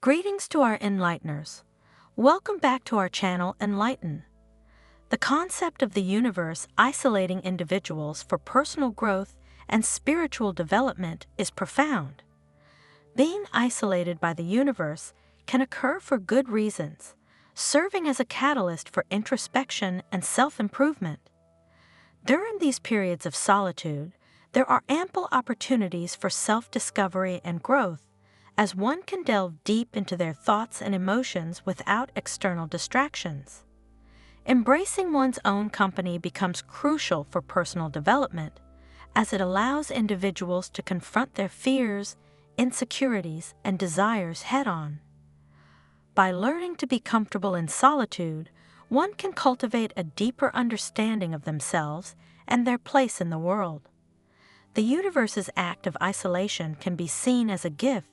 Greetings to our enlighteners. Welcome back to our channel Enlighten. The concept of the universe isolating individuals for personal growth and spiritual development is profound. Being isolated by the universe can occur for good reasons, serving as a catalyst for introspection and self-improvement. During these periods of solitude, there are ample opportunities for self-discovery and growth, as one can delve deep into their thoughts and emotions without external distractions. Embracing one's own company becomes crucial for personal development, as it allows individuals to confront their fears, insecurities, and desires head-on. By learning to be comfortable in solitude, one can cultivate a deeper understanding of themselves and their place in the world. The universe's act of isolation can be seen as a gift,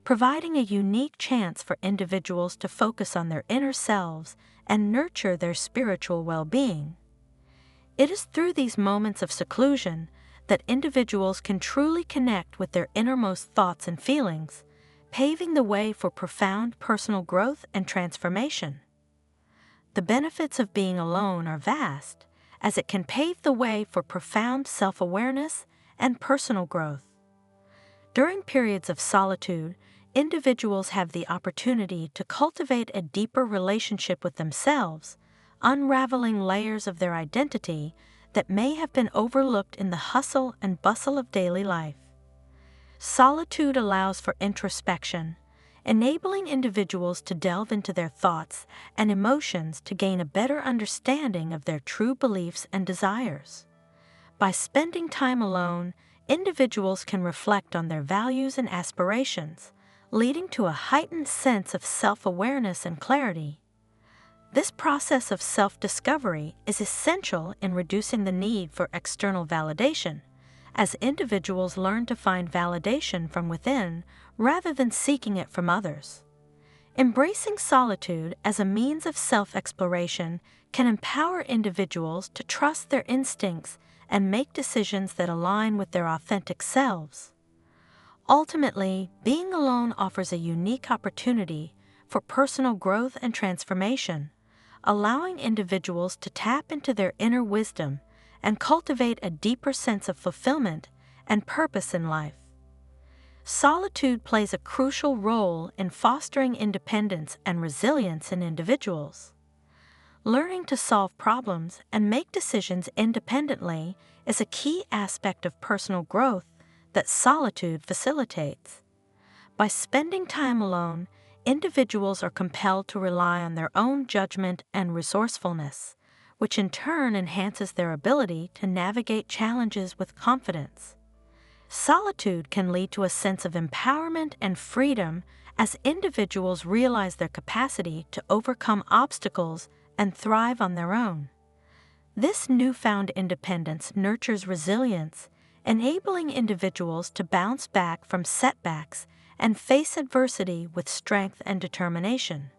providing a unique chance for individuals to focus on their inner selves and nurture their spiritual well-being. It is through these moments of seclusion that individuals can truly connect with their innermost thoughts and feelings, paving the way for profound personal growth and transformation. The benefits of being alone are vast, as it can pave the way for profound self-awareness and personal growth. During periods of solitude, individuals have the opportunity to cultivate a deeper relationship with themselves, unraveling layers of their identity that may have been overlooked in the hustle and bustle of daily life. Solitude allows for introspection, enabling individuals to delve into their thoughts and emotions to gain a better understanding of their true beliefs and desires. By spending time alone, individuals can reflect on their values and aspirations, leading to a heightened sense of self-awareness and clarity. This process of self-discovery is essential in reducing the need for external validation, as individuals learn to find validation from within rather than seeking it from others. Embracing solitude as a means of self-exploration can empower individuals to trust their instincts and make decisions that align with their authentic selves. Ultimately, being alone offers a unique opportunity for personal growth and transformation, allowing individuals to tap into their inner wisdom and cultivate a deeper sense of fulfillment and purpose in life. Solitude plays a crucial role in fostering independence and resilience in individuals. Learning to solve problems and make decisions independently is a key aspect of personal growth that solitude facilitates. By spending time alone, individuals are compelled to rely on their own judgment and resourcefulness, which in turn enhances their ability to navigate challenges with confidence. Solitude can lead to a sense of empowerment and freedom as individuals realize their capacity to overcome obstacles and thrive on their own. This newfound independence nurtures resilience, enabling individuals to bounce back from setbacks and face adversity with strength and determination.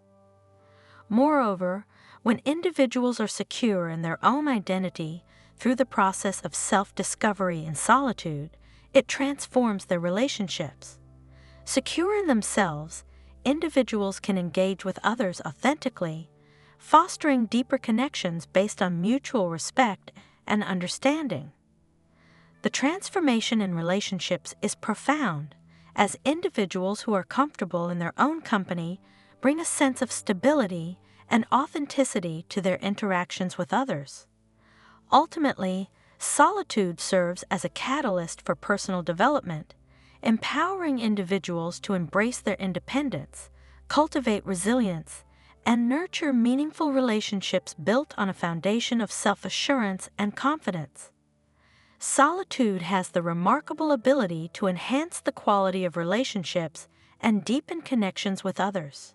Moreover, when individuals are secure in their own identity through the process of self-discovery in solitude, it transforms their relationships. Secure in themselves, individuals can engage with others authentically, fostering deeper connections based on mutual respect and understanding. The transformation in relationships is profound, as individuals who are comfortable in their own company bring a sense of stability and authenticity to their interactions with others. Ultimately, solitude serves as a catalyst for personal development, empowering individuals to embrace their independence, cultivate resilience, and nurture meaningful relationships built on a foundation of self-assurance and confidence. Solitude has the remarkable ability to enhance the quality of relationships and deepen connections with others.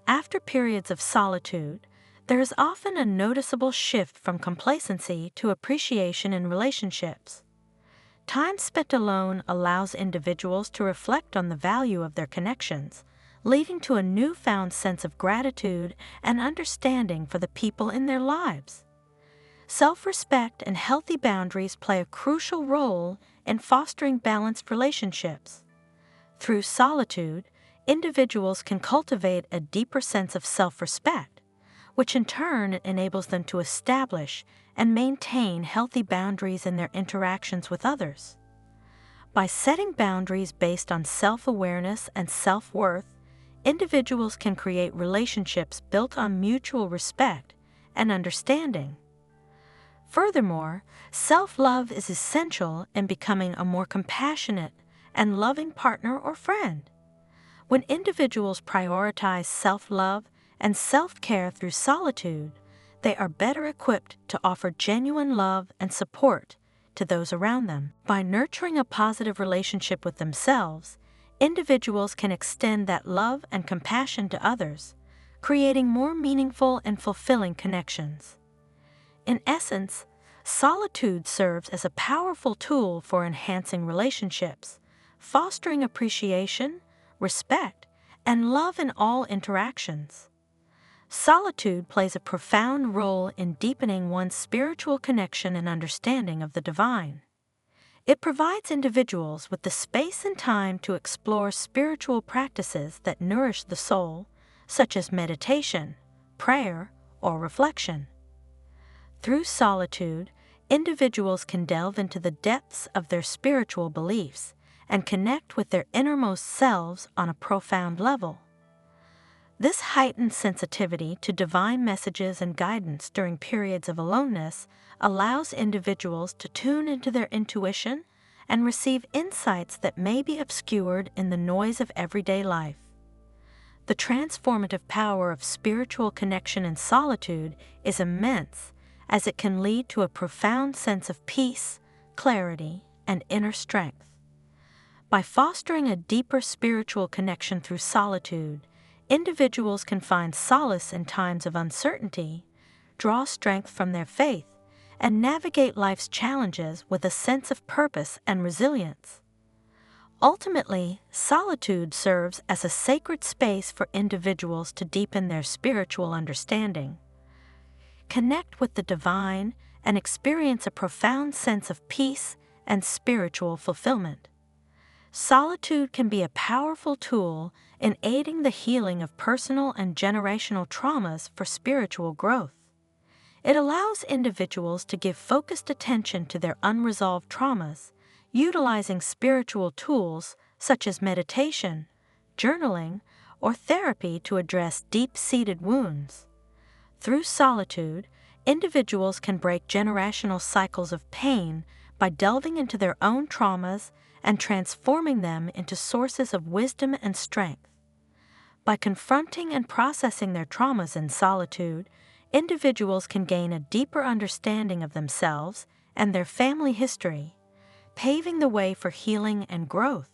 After periods of solitude, there is often a noticeable shift from complacency to appreciation in relationships. Time spent alone allows individuals to reflect on the value of their connections, leading to a newfound sense of gratitude and understanding for the people in their lives. Self-respect and healthy boundaries play a crucial role in fostering balanced relationships. Through solitude, individuals can cultivate a deeper sense of self-respect, which in turn enables them to establish and maintain healthy boundaries in their interactions with others. By setting boundaries based on self-awareness and self-worth, individuals can create relationships built on mutual respect and understanding. Furthermore, self-love is essential in becoming a more compassionate and loving partner or friend. When individuals prioritize self-love and self-care through solitude, they are better equipped to offer genuine love and support to those around them. By nurturing a positive relationship with themselves, individuals can extend that love and compassion to others, creating more meaningful and fulfilling connections. In essence, solitude serves as a powerful tool for enhancing relationships, fostering appreciation, respect, and love in all interactions. Solitude plays a profound role in deepening one's spiritual connection and understanding of the divine. It provides individuals with the space and time to explore spiritual practices that nourish the soul, such as meditation, prayer, or reflection. Through solitude, individuals can delve into the depths of their spiritual beliefs and connect with their innermost selves on a profound level. This heightened sensitivity to divine messages and guidance during periods of aloneness allows individuals to tune into their intuition and receive insights that may be obscured in the noise of everyday life. The transformative power of spiritual connection in solitude is immense, as it can lead to a profound sense of peace, clarity, and inner strength. By fostering a deeper spiritual connection through solitude, individuals can find solace in times of uncertainty, draw strength from their faith, and navigate life's challenges with a sense of purpose and resilience. Ultimately, solitude serves as a sacred space for individuals to deepen their spiritual understanding, connect with the divine, and experience a profound sense of peace and spiritual fulfillment. Solitude can be a powerful tool in aiding the healing of personal and generational traumas for spiritual growth. It allows individuals to give focused attention to their unresolved traumas, utilizing spiritual tools such as meditation, journaling, or therapy to address deep-seated wounds. Through solitude, individuals can break generational cycles of pain by delving into their own traumas and transforming them into sources of wisdom and strength. By confronting and processing their traumas in solitude, individuals can gain a deeper understanding of themselves and their family history, paving the way for healing and growth.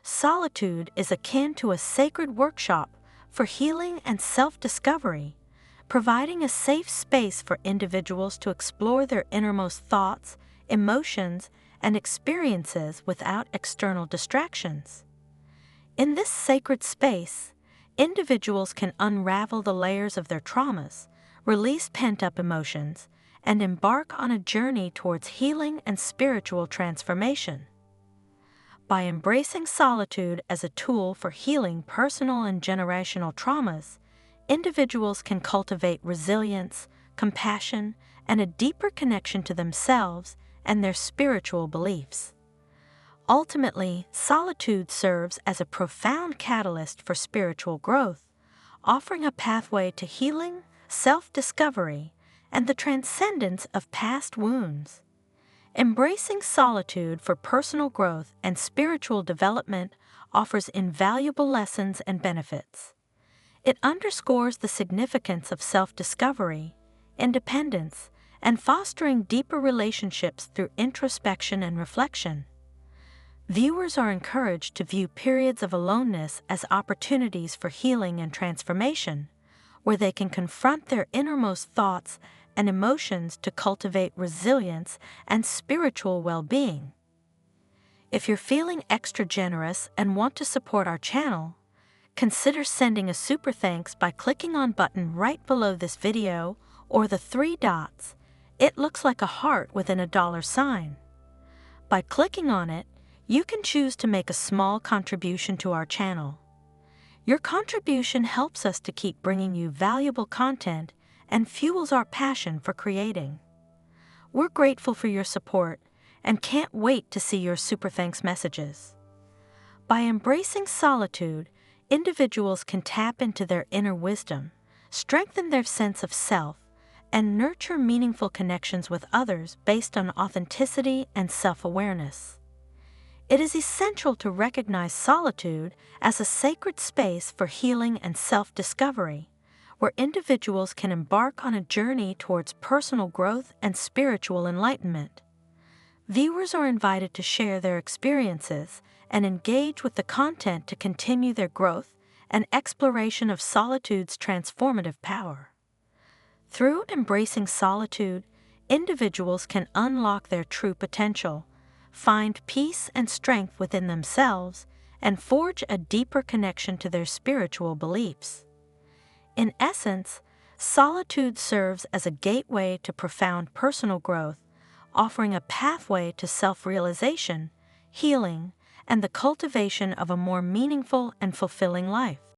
Solitude is akin to a sacred workshop for healing and self-discovery, providing a safe space for individuals to explore their innermost thoughts, emotions, and experiences without external distractions. In this sacred space, individuals can unravel the layers of their traumas, release pent-up emotions, and embark on a journey towards healing and spiritual transformation. By embracing solitude as a tool for healing personal and generational traumas, individuals can cultivate resilience, compassion, and a deeper connection to themselves and their spiritual beliefs. Ultimately, solitude serves as a profound catalyst for spiritual growth, offering a pathway to healing, self-discovery, and the transcendence of past wounds. Embracing solitude for personal growth and spiritual development offers invaluable lessons and benefits. It underscores the significance of self-discovery, independence, and fostering deeper relationships through introspection and reflection. Viewers are encouraged to view periods of aloneness as opportunities for healing and transformation, where they can confront their innermost thoughts and emotions to cultivate resilience and spiritual well-being. If you're feeling extra generous and want to support our channel, consider sending a super thanks by clicking on button right below this video or the 3 dots. It looks like a heart within a $sign. By clicking on it, you can choose to make a small contribution to our channel. Your contribution helps us to keep bringing you valuable content and fuels our passion for creating. We're grateful for your support and can't wait to see your super thanks messages. By embracing solitude, individuals can tap into their inner wisdom, strengthen their sense of self, and nurture meaningful connections with others based on authenticity and self-awareness. It is essential to recognize solitude as a sacred space for healing and self-discovery, where individuals can embark on a journey towards personal growth and spiritual enlightenment. Viewers are invited to share their experiences and engage with the content to continue their growth and exploration of solitude's transformative power. Through embracing solitude, individuals can unlock their true potential, find peace and strength within themselves, and forge a deeper connection to their spiritual beliefs. In essence, solitude serves as a gateway to profound personal growth, offering a pathway to self-realization, healing, and the cultivation of a more meaningful and fulfilling life.